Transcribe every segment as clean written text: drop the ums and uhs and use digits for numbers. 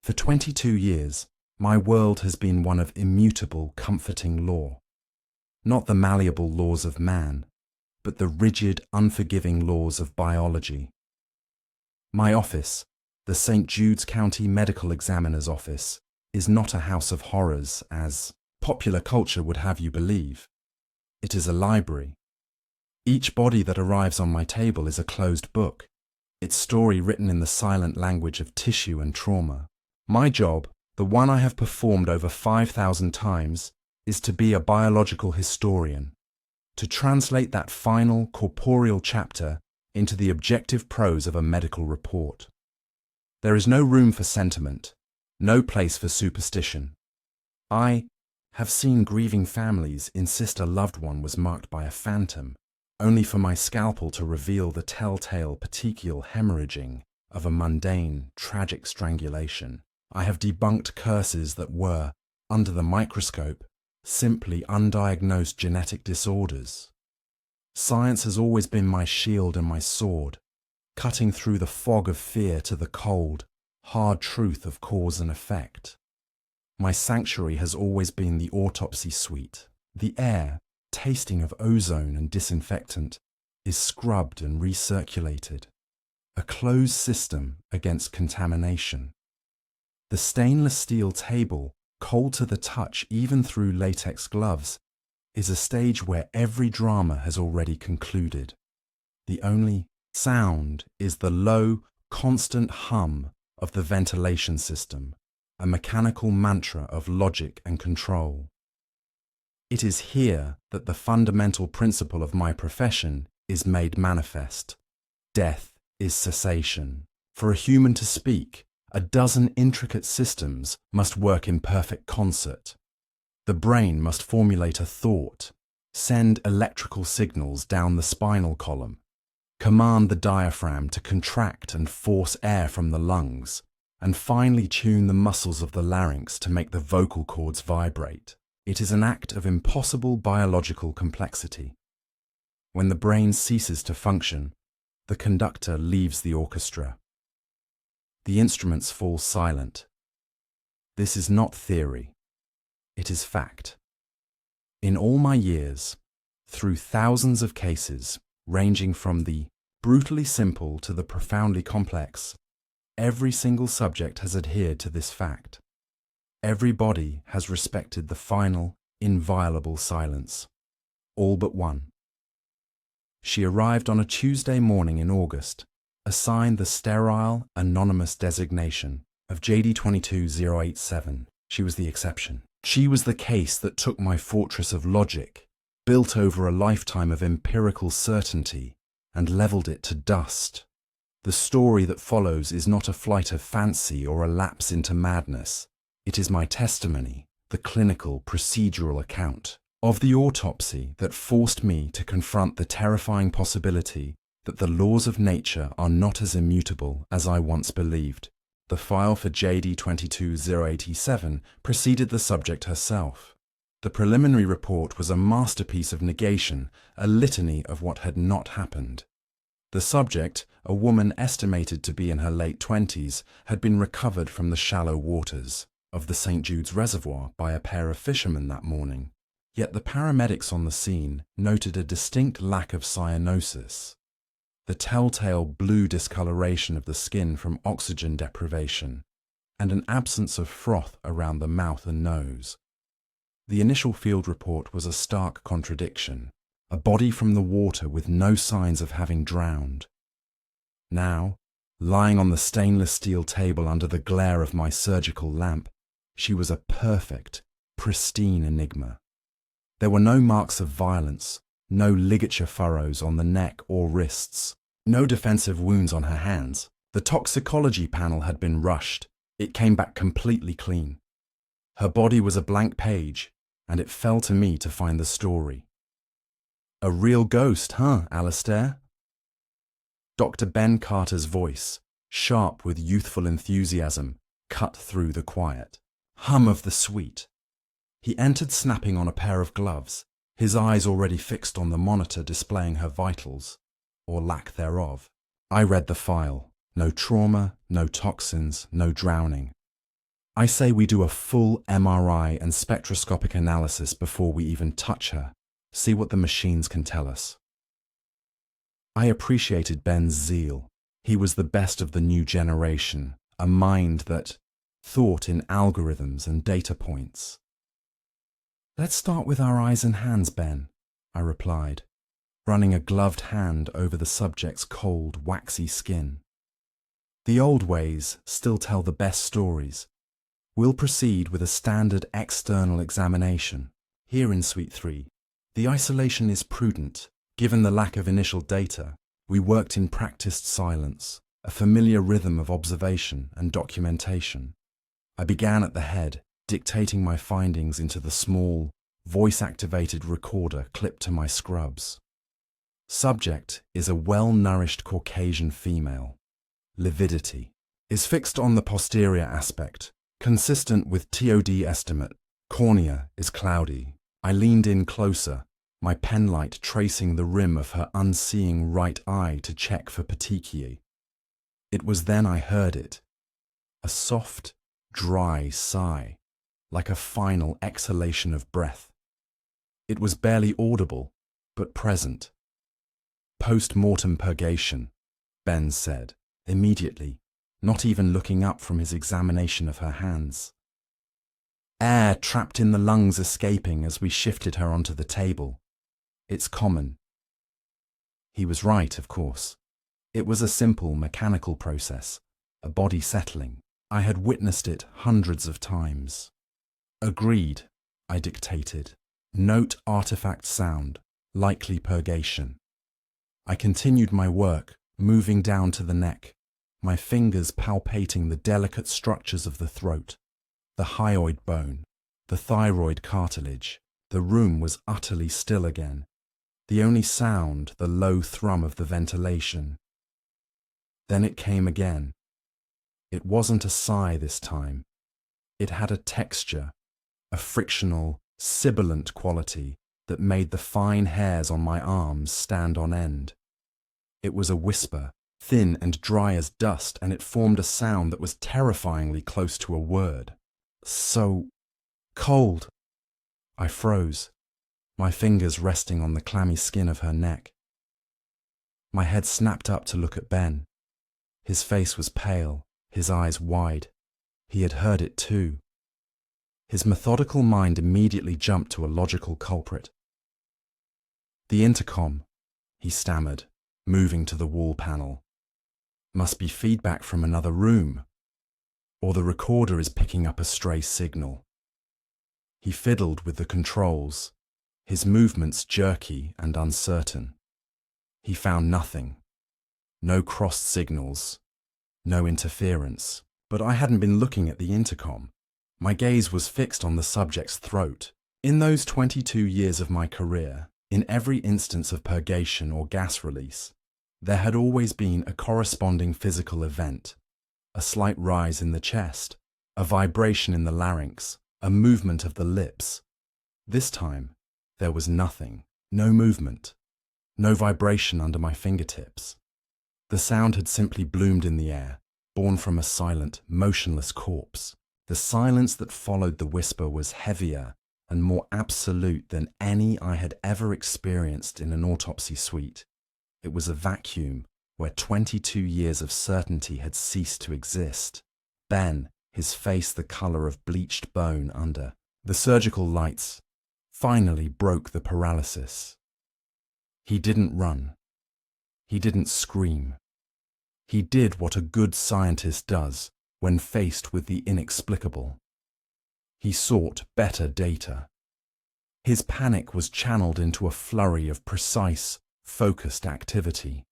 For 22 years, my world has been one of immutable, comforting law. Not the malleable laws of man, but the rigid, unforgiving laws of biology. My office, the St. Jude's County Medical Examiner's Office, is not a house of horrors, as popular culture would have you believe. It is a library. Each body that arrives on my table is a closed book, its story written in the silent language of tissue and trauma. My job, the one I have performed over 5,000 times, is to be a biological historian, to translate that final corporeal chapter into the objective prose of a medical report. There is no room for sentiment, no place for superstition. I have seen grieving families insist a loved one was marked by a phantom, only for my scalpel to reveal the telltale petechial hemorrhaging of a mundane, tragic strangulation. I have debunked curses that were, under the microscope, simply undiagnosed genetic disorders. Science has always been my shield and my sword, cutting through the fog of fear to the cold, hard truth of cause and effect. My sanctuary has always been the Autopsy Suite. The air, tasting of ozone and disinfectant, is scrubbed and recirculated, a closed system against contamination. The stainless steel table, cold to the touch even through latex gloves, is a stage where every drama has already concluded. The only sound is the low, constant hum of the ventilation system, a mechanical mantra of logic and control. It is here that the fundamental principle of my profession is made manifest. Death is cessation. For a human to speak, a dozen intricate systems must work in perfect concert. The brain must formulate a thought, send electrical signals down the spinal column, command the diaphragm to contract and force air from the lungs, and finally tune the muscles of the larynx to make the vocal cords vibrate. It is an act of impossible biological complexity. When the brain ceases to function, the conductor leaves the orchestra. The instruments fall silent. This is not theory. It is fact. In all my years, through thousands of cases, ranging from the brutally simple to the profoundly complex, every single subject has adhered to this fact. Every body has respected the final, inviolable silence. All but one. She arrived on a Tuesday morning in August, assigned the sterile, anonymous designation of JD 22087. She was the exception. She was the case that took my fortress of logic, built over a lifetime of empirical certainty, and leveled it to dust. The story that follows is not a flight of fancy or a lapse into madness. It is my testimony, the clinical, procedural account of the autopsy that forced me to confront the terrifying possibility that the laws of nature are not as immutable as I once believed. The file for JD 22087 preceded the subject herself. The preliminary report was a masterpiece of negation, a litany of what had not happened. The subject, a woman estimated to be in her late 20s, had been recovered from the shallow waters of the St. Jude's Reservoir by a pair of fishermen that morning. Yet the paramedics on the scene noted a distinct lack of cyanosis, the telltale blue discoloration of the skin from oxygen deprivation, and an absence of froth around the mouth and nose. The initial field report was a stark contradiction, a body from the water with no signs of having drowned. Now, lying on the stainless steel table under the glare of my surgical lamp, she was a perfect, pristine enigma. There were no marks of violence, no ligature furrows on the neck or wrists, no defensive wounds on her hands. The toxicology panel had been rushed. It came back completely clean. Her body was a blank page, and it fell to me to find the story. A real ghost, huh, Alistair? Dr. Ben Carter's voice, sharp with youthful enthusiasm, cut through the quiet hum of the suite. He entered snapping on a pair of gloves, his eyes already fixed on the monitor displaying her vitals, or lack thereof. I read the file. No trauma, no toxins, no drowning. I say we do a full MRI and spectroscopic analysis before we even touch her, see what the machines can tell us. I appreciated Ben's zeal. He was the best of the new generation, a mind that thought in algorithms and data points. "Let's start with our eyes and hands, Ben," I replied, running a gloved hand over the subject's cold, waxy skin. "The old ways still tell the best stories. We'll proceed with a standard external examination. Here in Suite 3, the isolation is prudent. Given the lack of initial data, we worked in practiced silence, a familiar rhythm of observation and documentation. I began at the head, dictating my findings into the small, voice-activated recorder clipped to my scrubs. Subject is a well-nourished Caucasian female. Lividity is fixed on the posterior aspect, consistent with TOD estimate. Cornea is cloudy. I leaned in closer, my penlight tracing the rim of her unseeing right eye to check for petechiae. It was then I heard it. A soft, dry sigh, like a final exhalation of breath. It was barely audible, but present. "Post-mortem purgation," Ben said, immediately, not even looking up from his examination of her hands. "Air trapped in the lungs escaping as we shifted her onto the table. It's common." He was right, of course. It was a simple mechanical process, a body settling. I had witnessed it hundreds of times. "Agreed," I dictated. "Note artifact sound, likely purgation." I continued my work, moving down to the neck, my fingers palpating the delicate structures of the throat, the hyoid bone, the thyroid cartilage. The room was utterly still again. The only sound, the low thrum of the ventilation. Then it came again. It wasn't a sigh this time. It had a texture, a frictional, sibilant quality that made the fine hairs on my arms stand on end. It was a whisper, thin and dry as dust, and it formed a sound that was terrifyingly close to a word. "So cold." I froze, my fingers resting on the clammy skin of her neck. My head snapped up to look at Ben. His face was pale, his eyes wide. He had heard it too. His methodical mind immediately jumped to a logical culprit. "The intercom," he stammered, moving to the wall panel. "Must be feedback from another room. Or the recorder is picking up a stray signal." He fiddled with the controls, his movements jerky and uncertain. He found nothing. No crossed signals, no interference. But I hadn't been looking at the intercom. My gaze was fixed on the subject's throat. In those 22 years of my career, in every instance of purgation or gas release, there had always been a corresponding physical event, a slight rise in the chest, a vibration in the larynx, a movement of the lips. This time, there was nothing, no movement, no vibration under my fingertips. The sound had simply bloomed in the air, born from a silent, motionless corpse. The silence that followed the whisper was heavier and more absolute than any I had ever experienced in an autopsy suite. It was a vacuum where 22 years of certainty had ceased to exist. Ben, his face the color of bleached bone under the surgical lights, finally broke the paralysis. He didn't run. He didn't scream. He did what a good scientist does when faced with the inexplicable. He sought better data. His panic was channeled into a flurry of precise, focused activity.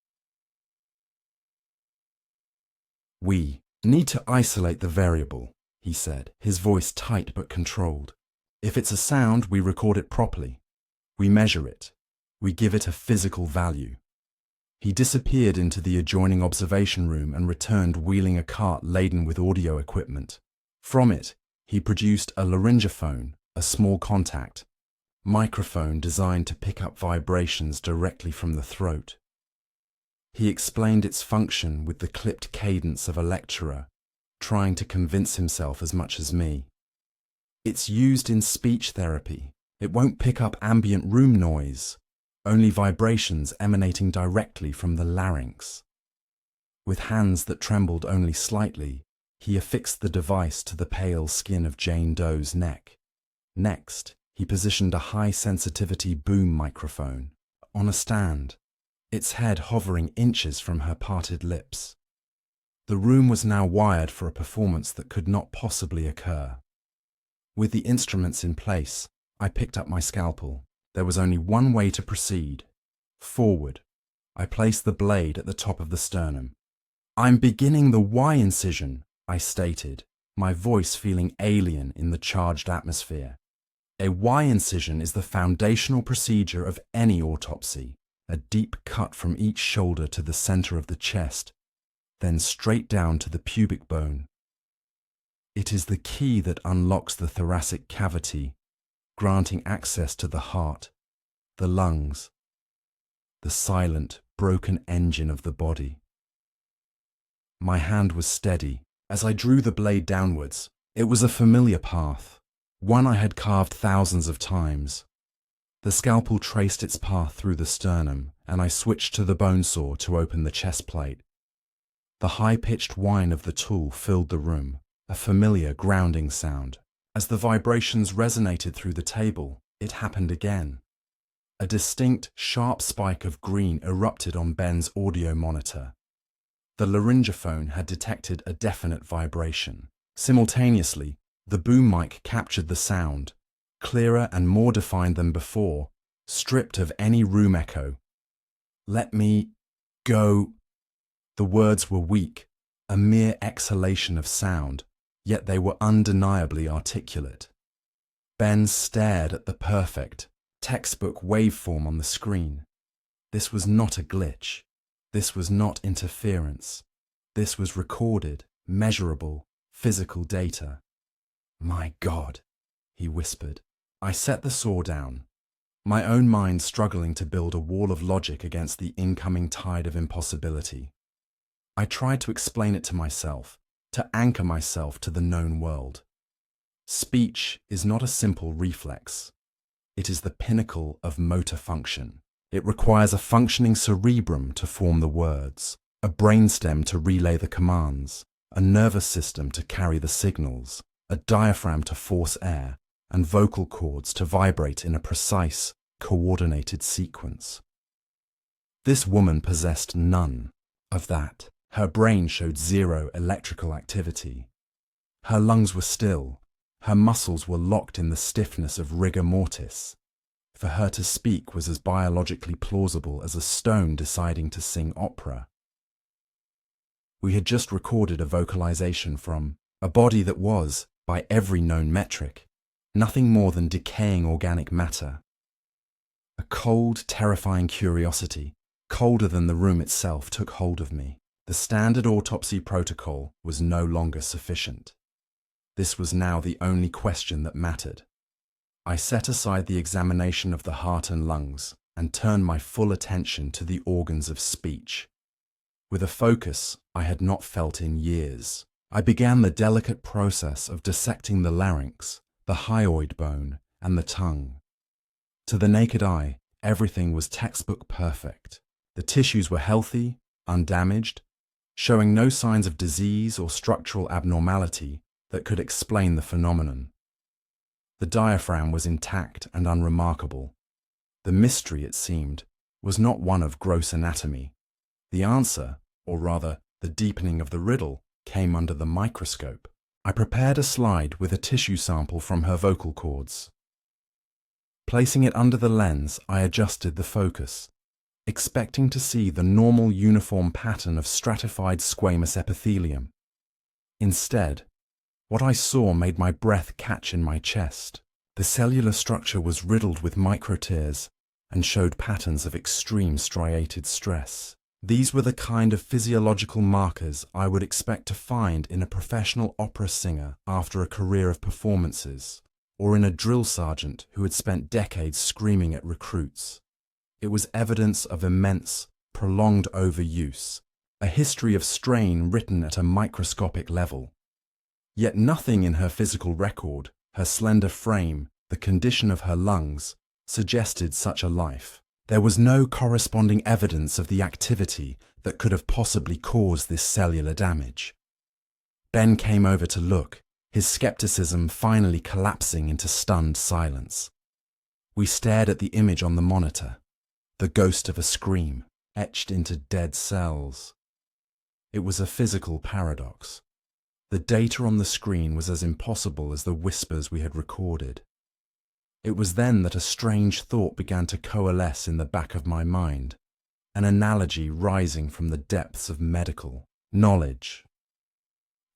"We need to isolate the variable," he said, his voice tight but controlled. "If it's a sound, we record it properly. We measure it. We give it a physical value." He disappeared into the adjoining observation room and returned wheeling a cart laden with audio equipment. From it, he produced a laryngophone, a small contact microphone designed to pick up vibrations directly from the throat. He explained its function with the clipped cadence of a lecturer, trying to convince himself as much as me. It's used in speech therapy. It won't pick up ambient room noise, only vibrations emanating directly from the larynx. With hands that trembled only slightly, he affixed the device to the pale skin of Jane Doe's neck. Next, he positioned a high-sensitivity boom microphone on a stand, its head hovering inches from her parted lips. The room was now wired for a performance that could not possibly occur. With the instruments in place, I picked up my scalpel. There was only one way to proceed. Forward. I placed the blade at the top of the sternum. "I'm beginning the Y incision," I stated, my voice feeling alien in the charged atmosphere. A Y incision is the foundational procedure of any autopsy, a deep cut from each shoulder to the center of the chest, then straight down to the pubic bone. It is the key that unlocks the thoracic cavity, granting access to the heart, the lungs, the silent, broken engine of the body. My hand was steady. As I drew the blade downwards, it was a familiar path, one I had carved thousands of times. The scalpel traced its path through the sternum, and I switched to the bone saw to open the chest plate. The high-pitched whine of the tool filled the room, a familiar grounding sound. As the vibrations resonated through the table, it happened again. A distinct, sharp spike of green erupted on Ben's audio monitor. The laryngophone had detected a definite vibration. Simultaneously, the boom mic captured the sound, clearer and more defined than before, stripped of any room echo. "Let me go." The words were weak, a mere exhalation of sound, yet they were undeniably articulate. Ben stared at the perfect, textbook waveform on the screen. This was not a glitch. This was not interference. This was recorded, measurable, physical data. "My God," he whispered. I set the saw down, my own mind struggling to build a wall of logic against the incoming tide of impossibility. I tried to explain it to myself, to anchor myself to the known world. Speech is not a simple reflex. It is the pinnacle of motor function. It requires a functioning cerebrum to form the words, a brainstem to relay the commands, a nervous system to carry the signals, a diaphragm to force air, and vocal cords to vibrate in a precise, coordinated sequence. This woman possessed none of that. Her brain showed zero electrical activity. Her lungs were still. Her muscles were locked in the stiffness of rigor mortis. For her to speak was as biologically plausible as a stone deciding to sing opera. We had just recorded a vocalization from a body that was, by every known metric, nothing more than decaying organic matter. A cold, terrifying curiosity, colder than the room itself, took hold of me. The standard autopsy protocol was no longer sufficient. This was now the only question that mattered. I set aside the examination of the heart and lungs and turned my full attention to the organs of speech. With a focus I had not felt in years, I began the delicate process of dissecting the larynx, the hyoid bone, and the tongue. To the naked eye, everything was textbook perfect. The tissues were healthy, undamaged, showing no signs of disease or structural abnormality that could explain the phenomenon. The diaphragm was intact and unremarkable. The mystery, it seemed, was not one of gross anatomy. The answer, or rather the deepening of the riddle, came under the microscope. I prepared a slide with a tissue sample from her vocal cords. Placing it under the lens, I adjusted the focus, expecting to see the normal uniform pattern of stratified squamous epithelium. Instead, what I saw made my breath catch in my chest. The cellular structure was riddled with microtears and showed patterns of extreme striated stress. These were the kind of physiological markers I would expect to find in a professional opera singer after a career of performances, or in a drill sergeant who had spent decades screaming at recruits. It was evidence of immense, prolonged overuse, a history of strain written at a microscopic level. Yet nothing in her physical record, her slender frame, the condition of her lungs, suggested such a life. There was no corresponding evidence of the activity that could have possibly caused this cellular damage. Ben came over to look, his skepticism finally collapsing into stunned silence. We stared at the image on the monitor, the ghost of a scream, etched into dead cells. It was a physical paradox. The data on the screen was as impossible as the whispers we had recorded. It was then that a strange thought began to coalesce in the back of my mind, an analogy rising from the depths of medical knowledge.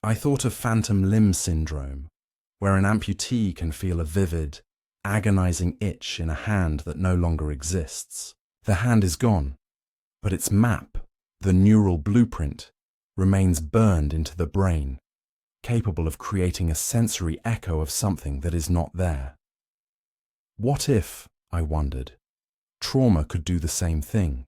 I thought of phantom limb syndrome, where an amputee can feel a vivid, agonizing itch in a hand that no longer exists. The hand is gone, but its map, the neural blueprint, remains burned into the brain, capable of creating a sensory echo of something that is not there. What if, I wondered, trauma could do the same thing?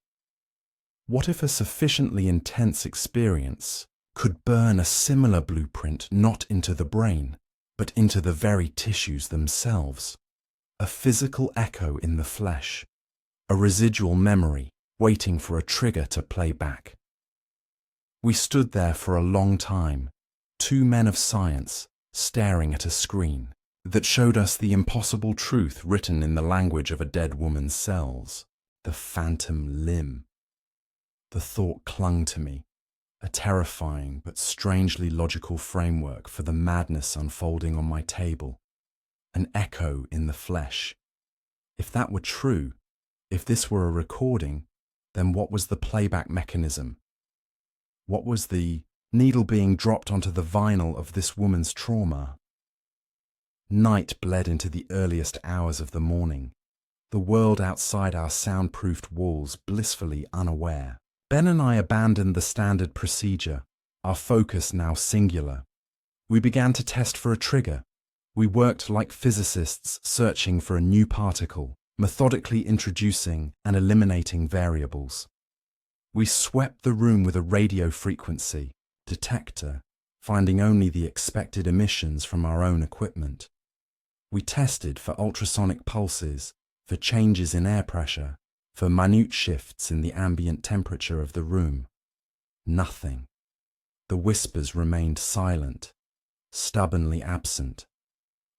What if a sufficiently intense experience could burn a similar blueprint not into the brain, but into the very tissues themselves? A physical echo in the flesh, a residual memory waiting for a trigger to play back. We stood there for a long time, two men of science staring at a screen that showed us the impossible truth written in the language of a dead woman's cells, the phantom limb. The thought clung to me, a terrifying but strangely logical framework for the madness unfolding on my table, an echo in the flesh. If that were true, if this were a recording, then what was the playback mechanism? What was the needle being dropped onto the vinyl of this woman's trauma? Night bled into the earliest hours of the morning, the world outside our soundproofed walls blissfully unaware. Ben and I abandoned the standard procedure, our focus now singular. We began to test for a trigger. We worked like physicists searching for a new particle, methodically introducing and eliminating variables. We swept the room with a radio frequency detector, finding only the expected emissions from our own equipment. We tested for ultrasonic pulses, for changes in air pressure, for minute shifts in the ambient temperature of the room. Nothing. The whispers remained silent, stubbornly absent.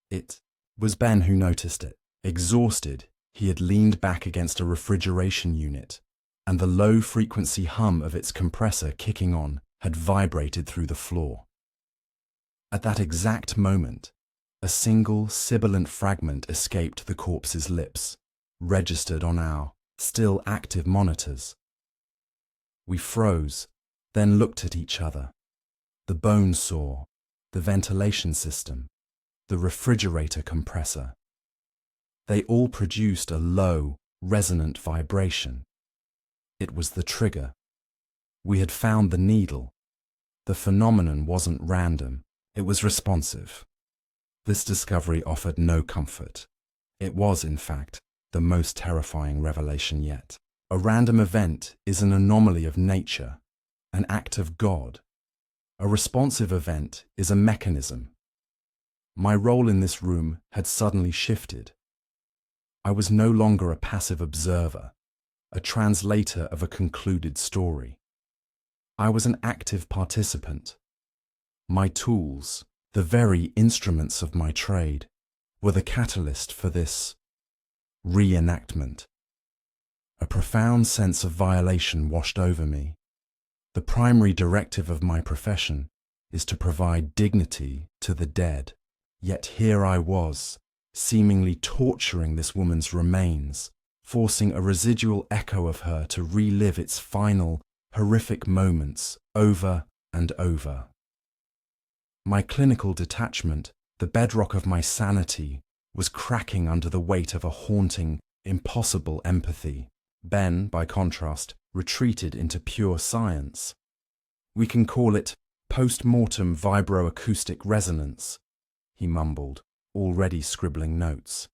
It was Ben who noticed it. Exhausted, he had leaned back against a refrigeration unit, and the low-frequency hum of its compressor kicking on had vibrated through the floor. At that exact moment, a single sibilant fragment escaped the corpse's lips, registered on our still active monitors. We froze, then looked at each other. The bone saw, the ventilation system, the refrigerator compressor. They all produced a low, resonant vibration. It was the trigger. We had found the needle. The phenomenon wasn't random. It was responsive. This discovery offered no comfort. It was, in fact, the most terrifying revelation yet. A random event is an anomaly of nature, an act of God. A responsive event is a mechanism. My role in this room had suddenly shifted. I was no longer a passive observer, a translator of a concluded story. I was an active participant. My tools, the very instruments of my trade, were the catalyst for this reenactment. A profound sense of violation washed over me. The primary directive of my profession is to provide dignity to the dead. Yet here I was, seemingly torturing this woman's remains, forcing a residual echo of her to relive its final, horrific moments over and over. My clinical detachment, the bedrock of my sanity, was cracking under the weight of a haunting, impossible empathy. Ben, by contrast, retreated into pure science. We can call it post-mortem vibroacoustic resonance, he mumbled, already scribbling notes.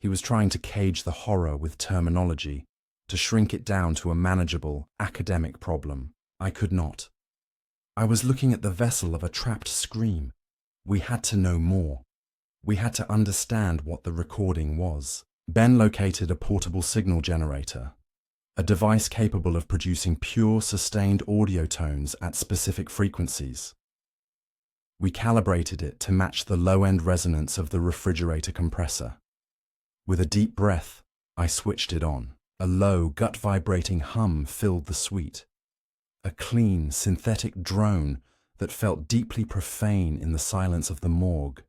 He was trying to cage the horror with terminology, to shrink it down to a manageable, academic problem. I could not. I was looking at the vessel of a trapped scream, We had to know more. We had to understand what the recording was. Ben located a portable signal generator, a device capable of producing pure, sustained audio tones at specific frequencies. We calibrated it to match the low-end resonance of the refrigerator compressor. With a deep breath, I switched it on. A low, gut-vibrating hum filled the suite. A clean, synthetic drone that felt deeply profane in the silence of the morgue.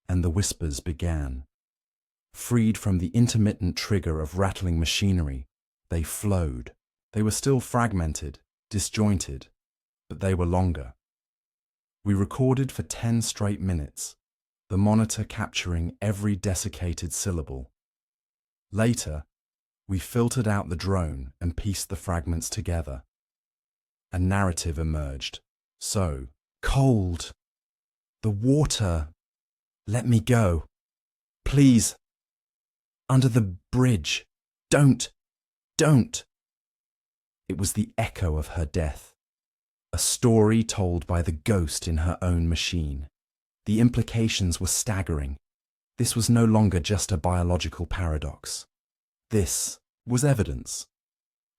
And the whispers began. Freed from the intermittent trigger of rattling machinery, they flowed. They were still fragmented, disjointed, but they were longer. We recorded for 10 straight minutes, the monitor capturing every desiccated syllable. Later, we filtered out the drone and pieced the fragments together. A narrative emerged. So, cold. The water. Let me go. Please. Under the bridge. Don't. It was the echo of her death. A story told by the ghost in her own machine. The implications were staggering. This was no longer just a biological paradox. This was evidence.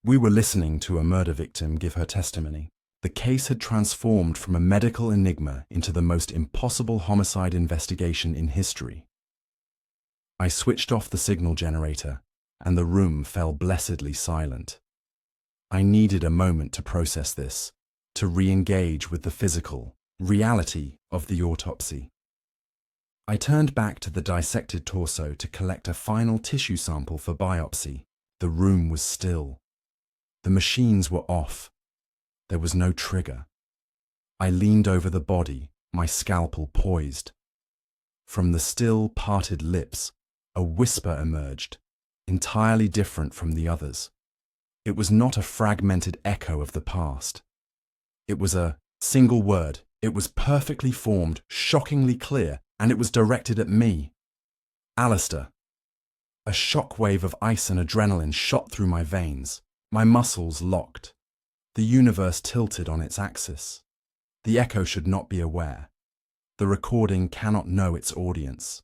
We were listening to a murder victim give her testimony. The case had transformed from a medical enigma into the most impossible homicide investigation in history. I switched off the signal generator, and the room fell blessedly silent. I needed a moment to process this, to re-engage with the physical reality of the autopsy. I turned back to the dissected torso to collect a final tissue sample for biopsy. The room was still. The machines were off. There was no trigger. I leaned over the body, my scalpel poised. From the still, parted lips, a whisper emerged, entirely different from the others. It was not a fragmented echo of the past. It was a single word. It was perfectly formed, shockingly clear, and it was directed at me. Alistair. A shockwave of ice and adrenaline shot through my veins. My muscles locked. The universe tilted on its axis. The echo should not be aware. The recording cannot know its audience.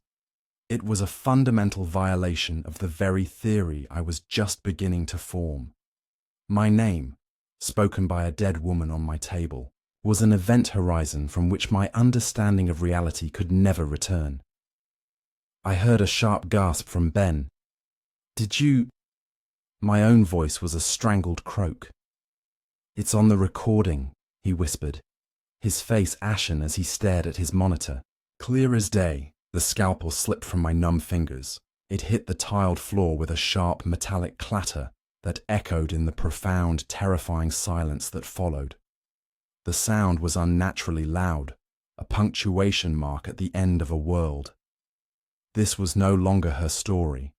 It was a fundamental violation of the very theory I was just beginning to form. My name, spoken by a dead woman on my table, was an event horizon from which my understanding of reality could never return. I heard a sharp gasp from Ben. Did you... My own voice was a strangled croak. It's on the recording, he whispered, his face ashen as he stared at his monitor. Clear as day, the scalpel slipped from my numb fingers. It hit the tiled floor with a sharp metallic clatter that echoed in the profound, terrifying silence that followed. The sound was unnaturally loud, a punctuation mark at the end of a world. This was no longer her story.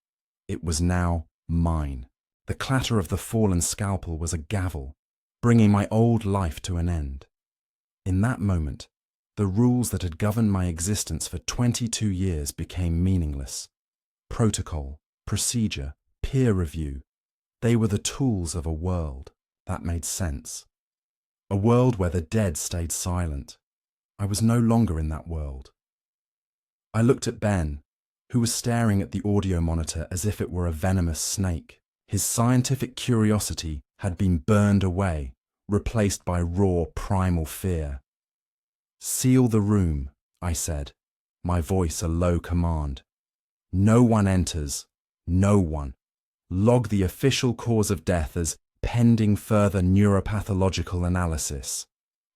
It was now mine. The clatter of the fallen scalpel was a gavel, bringing my old life to an end. In that moment, the rules that had governed my existence for 22 years became meaningless. Protocol, procedure, peer review, they were the tools of a world that made sense. A world where the dead stayed silent. I was no longer in that world. I looked at Ben, who was staring at the audio monitor as if it were a venomous snake. His scientific curiosity had been burned away, replaced by raw, primal fear. Seal the room, I said, my voice a low command. No one enters. No one. Log the official cause of death as pending further neuropathological analysis.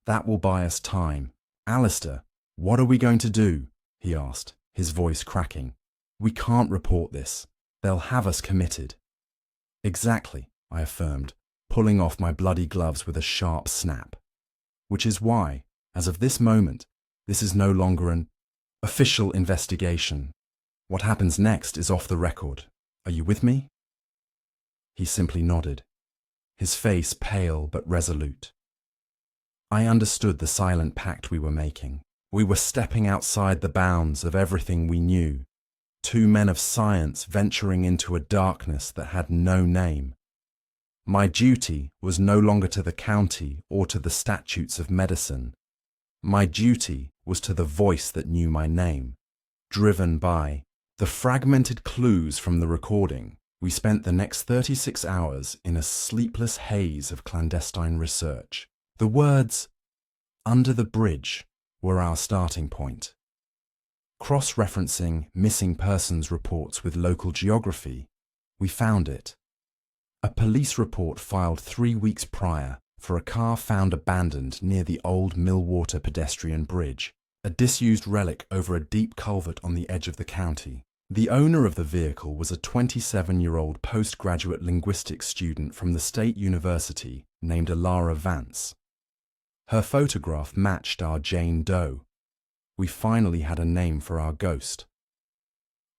That will buy us time. Alistair, what are we going to do? He asked, his voice cracking. We can't report this. They'll have us committed. Exactly, I affirmed, pulling off my bloody gloves with a sharp snap. Which is why, as of this moment, this is no longer an official investigation. What happens next is off the record. Are you with me? He simply nodded, his face pale but resolute. I understood the silent pact we were making. We were stepping outside the bounds of everything we knew, two men of science venturing into a darkness that had no name. My duty was no longer to the county or to the statutes of medicine. My duty was to the voice that knew my name, driven by the fragmented clues from the recording. We spent the next 36 hours in a sleepless haze of clandestine research. The words, "under the bridge," were our starting point. Cross-referencing missing persons reports with local geography, we found it. A police report filed 3 weeks prior for a car found abandoned near the old Millwater pedestrian bridge, a disused relic over a deep culvert on the edge of the county. The owner of the vehicle was a 27-year-old postgraduate linguistics student from the State University named Alara Vance. Her photograph matched our Jane Doe. We finally had a name for our ghost.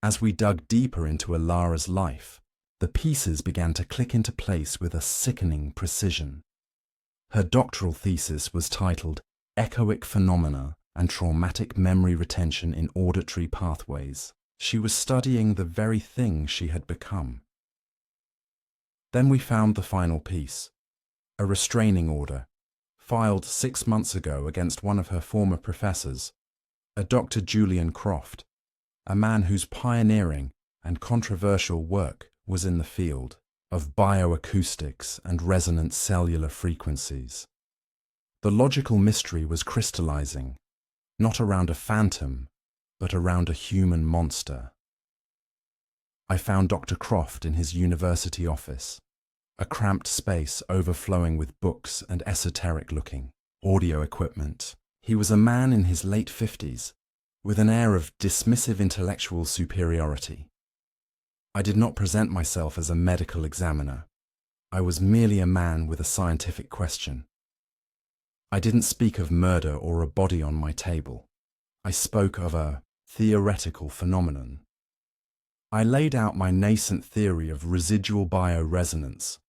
As we dug deeper into Alara's life, the pieces began to click into place with a sickening precision. Her doctoral thesis was titled Echoic Phenomena and Traumatic Memory Retention in Auditory Pathways. She was studying the very thing she had become. Then we found the final piece, a restraining order, filed 6 months ago against one of her former professors, a Dr. Julian Croft, a man whose pioneering and controversial work was in the field of bioacoustics and resonant cellular frequencies. The logical mystery was crystallizing, not around a phantom, but around a human monster. I found Dr. Croft in his university office, a cramped space overflowing with books and esoteric-looking audio equipment. He was a man in his late 50s, with an air of dismissive intellectual superiority. I did not present myself as a medical examiner. I was merely a man with a scientific question. I didn't speak of murder or a body on my table. I spoke of a theoretical phenomenon. I laid out my nascent theory of residual bio-resonance,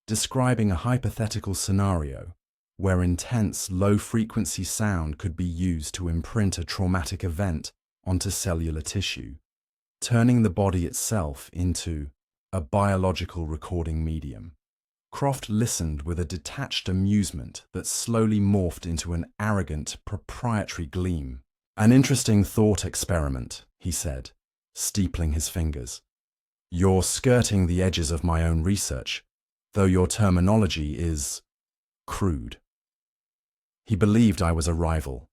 describing a hypothetical scenario where intense, low-frequency sound could be used to imprint a traumatic event onto cellular tissue, turning the body itself into a biological recording medium. Croft listened with a detached amusement that slowly morphed into an arrogant, proprietary gleam. "An interesting thought experiment," he said, steepling his fingers. "You're skirting the edges of my own research, though your terminology is crude." He believed I was a rival,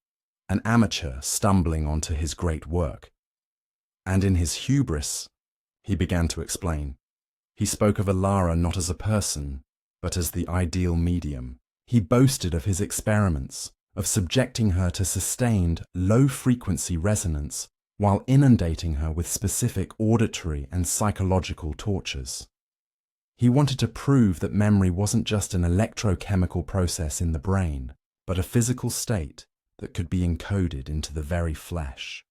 an amateur stumbling onto his great work. And in his hubris, he began to explain. He spoke of Alara not as a person, but as the ideal medium. He boasted of his experiments, of subjecting her to sustained, low-frequency resonance while inundating her with specific auditory and psychological tortures. He wanted to prove that memory wasn't just an electrochemical process in the brain, but a physical state that could be encoded into the very flesh.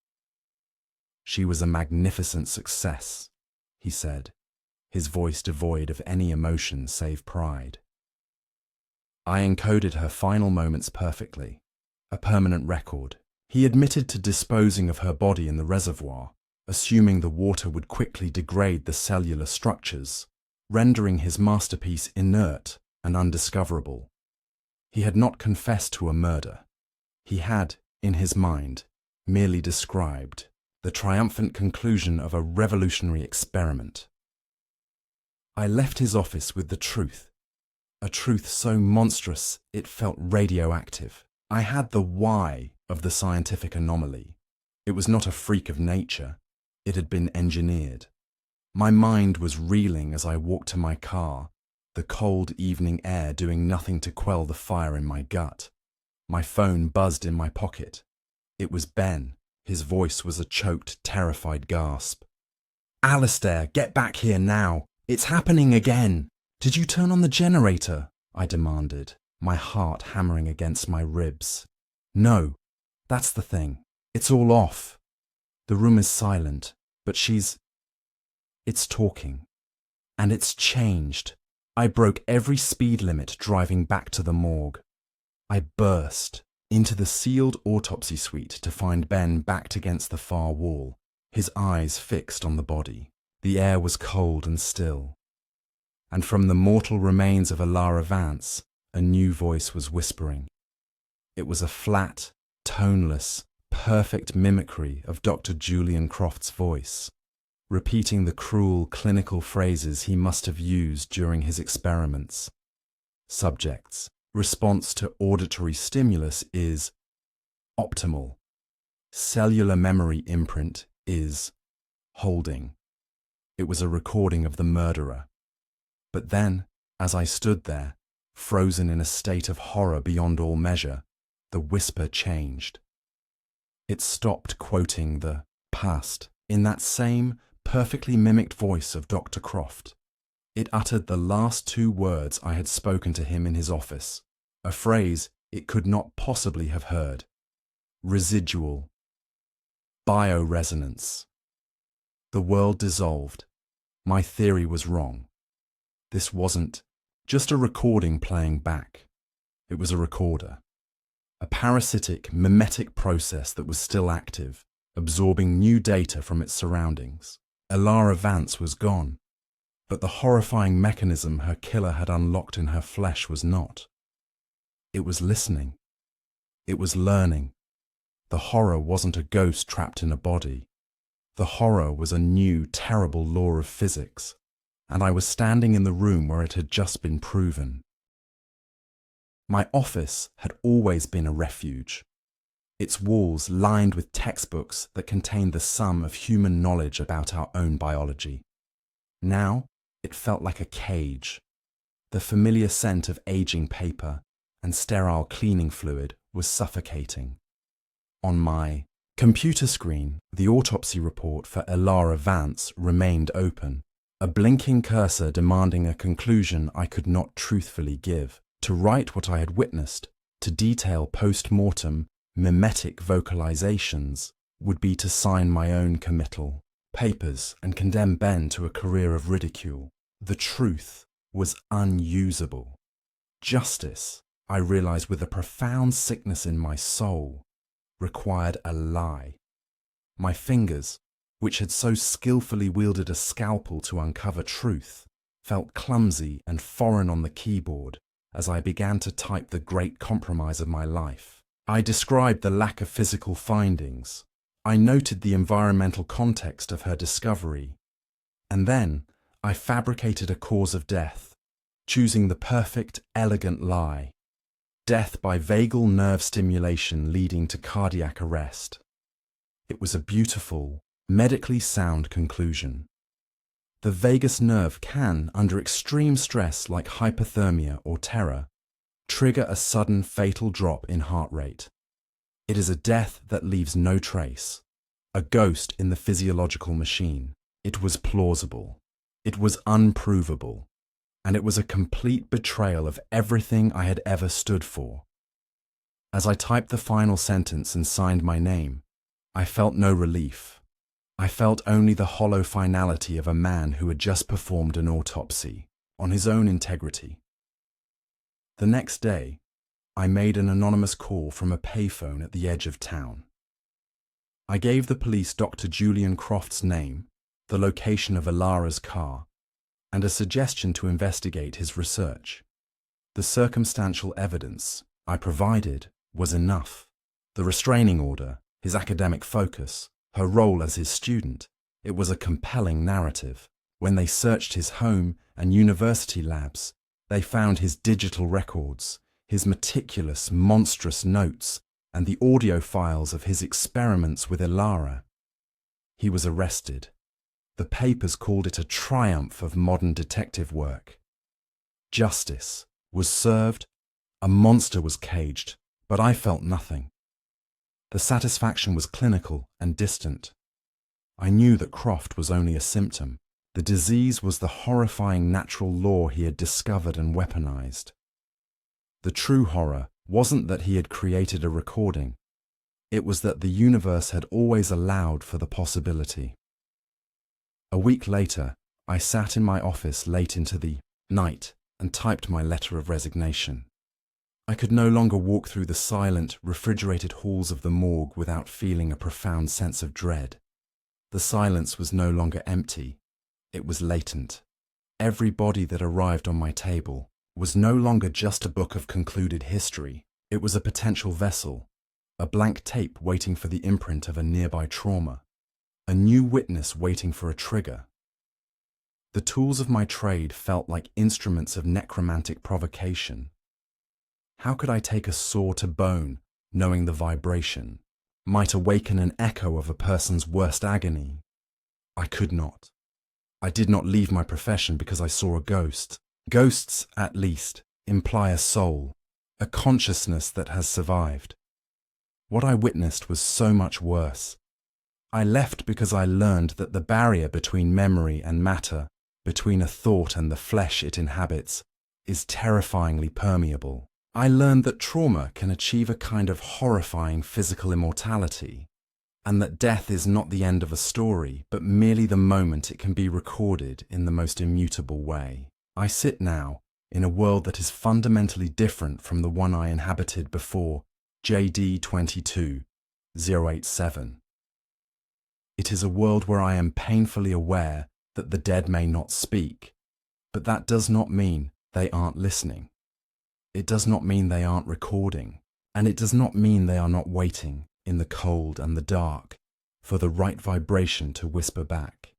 "She was a magnificent success," he said, his voice devoid of any emotion save pride. "I encoded her final moments perfectly, a permanent record." He admitted to disposing of her body in the reservoir, assuming the water would quickly degrade the cellular structures, rendering his masterpiece inert and undiscoverable. He had not confessed to a murder. He had, in his mind, merely described the triumphant conclusion of a revolutionary experiment. I left his office with the truth, a truth so monstrous it felt radioactive. I had the why of the scientific anomaly. It was not a freak of nature. It had been engineered. My mind was reeling as I walked to my car, the cold evening air doing nothing to quell the fire in my gut. My phone buzzed in my pocket. It was Ben. His voice was a choked, terrified gasp. "Alistair, get back here now. It's happening again." "Did you turn on the generator?" I demanded, my heart hammering against my ribs. "No, that's the thing. It's all off. The room is silent, but it's talking. And it's changed." I broke every speed limit driving back to the morgue. I burst into the sealed autopsy suite to find Ben backed against the far wall, his eyes fixed on the body. The air was cold and still. And from the mortal remains of Alara Vance, a new voice was whispering. It was a flat, toneless, perfect mimicry of Dr. Julian Croft's voice, repeating the cruel clinical phrases he must have used during his experiments. Subjects. Response to auditory stimulus is optimal. Cellular memory imprint is holding. It was a recording of the murderer. But then, as I stood there, frozen in a state of horror beyond all measure, the whisper changed. It stopped quoting the past in that same perfectly mimicked voice of Dr. Croft. It uttered the last two words I had spoken to him in his office, a phrase it could not possibly have heard. Residual Bio-Resonance. The world dissolved. My theory was wrong. This wasn't just a recording playing back. It was a recorder. A parasitic, mimetic process that was still active, absorbing new data from its surroundings. Alara Vance was gone, but the horrifying mechanism her killer had unlocked in her flesh was not. It was listening. It was learning. The horror wasn't a ghost trapped in a body. The horror was a new, terrible law of physics, and I was standing in the room where it had just been proven. My office had always been a refuge, its walls lined with textbooks that contained the sum of human knowledge about our own biology. Now, it felt like a cage. The familiar scent of aging paper and sterile cleaning fluid was suffocating. On my computer screen, the autopsy report for Alara Vance remained open, a blinking cursor demanding a conclusion I could not truthfully give. To write what I had witnessed, to detail post-mortem, mimetic vocalizations, would be to sign my own committal papers and condemn Ben to a career of ridicule. The truth was unusable. Justice, I realized with a profound sickness in my soul, required a lie. My fingers, which had so skillfully wielded a scalpel to uncover truth, felt clumsy and foreign on the keyboard as I began to type the great compromise of my life. I described the lack of physical findings. I noted the environmental context of her discovery. And then I fabricated a cause of death, choosing the perfect, elegant lie. Death by vagal nerve stimulation leading to cardiac arrest. It was a beautiful, medically sound conclusion. The vagus nerve can, under extreme stress like hypothermia or terror, trigger a sudden fatal drop in heart rate. It is a death that leaves no trace, a ghost in the physiological machine. It was plausible. It was unprovable. And it was a complete betrayal of everything I had ever stood for. As I typed the final sentence and signed my name, I felt no relief. I felt only the hollow finality of a man who had just performed an autopsy on his own integrity. The next day, I made an anonymous call from a payphone at the edge of town. I gave the police Dr. Julian Croft's name, the location of Alara's car, and a suggestion to investigate his research. The circumstantial evidence I provided was enough. The restraining order, his academic focus, her role as his student. It was a compelling narrative. When they searched his home and university labs, they found his digital records, his meticulous, monstrous notes, and the audio files of his experiments with Alara. He was arrested. The papers called it a triumph of modern detective work. Justice was served, a monster was caged, but I felt nothing. The satisfaction was clinical and distant. I knew that Croft was only a symptom. The disease was the horrifying natural law he had discovered and weaponized. The true horror wasn't that he had created a recording. It was that the universe had always allowed for the possibility. A week later, I sat in my office late into the night and typed my letter of resignation. I could no longer walk through the silent, refrigerated halls of the morgue without feeling a profound sense of dread. The silence was no longer empty. It was latent. Every body that arrived on my table was no longer just a book of concluded history. It was a potential vessel, a blank tape waiting for the imprint of a nearby trauma, a new witness waiting for a trigger. The tools of my trade felt like instruments of necromantic provocation. How could I take a saw to bone, knowing the vibration might awaken an echo of a person's worst agony? I could not. I did not leave my profession because I saw a ghost. Ghosts, at least, imply a soul, a consciousness that has survived. What I witnessed was so much worse. I left because I learned that the barrier between memory and matter, between a thought and the flesh it inhabits, is terrifyingly permeable. I learned that trauma can achieve a kind of horrifying physical immortality, and that death is not the end of a story, but merely the moment it can be recorded in the most immutable way. I sit now in a world that is fundamentally different from the one I inhabited before JD 22087. It is a world where I am painfully aware that the dead may not speak, but that does not mean they aren't listening. It does not mean they aren't recording, and it does not mean they are not waiting in the cold and the dark for the right vibration to whisper back.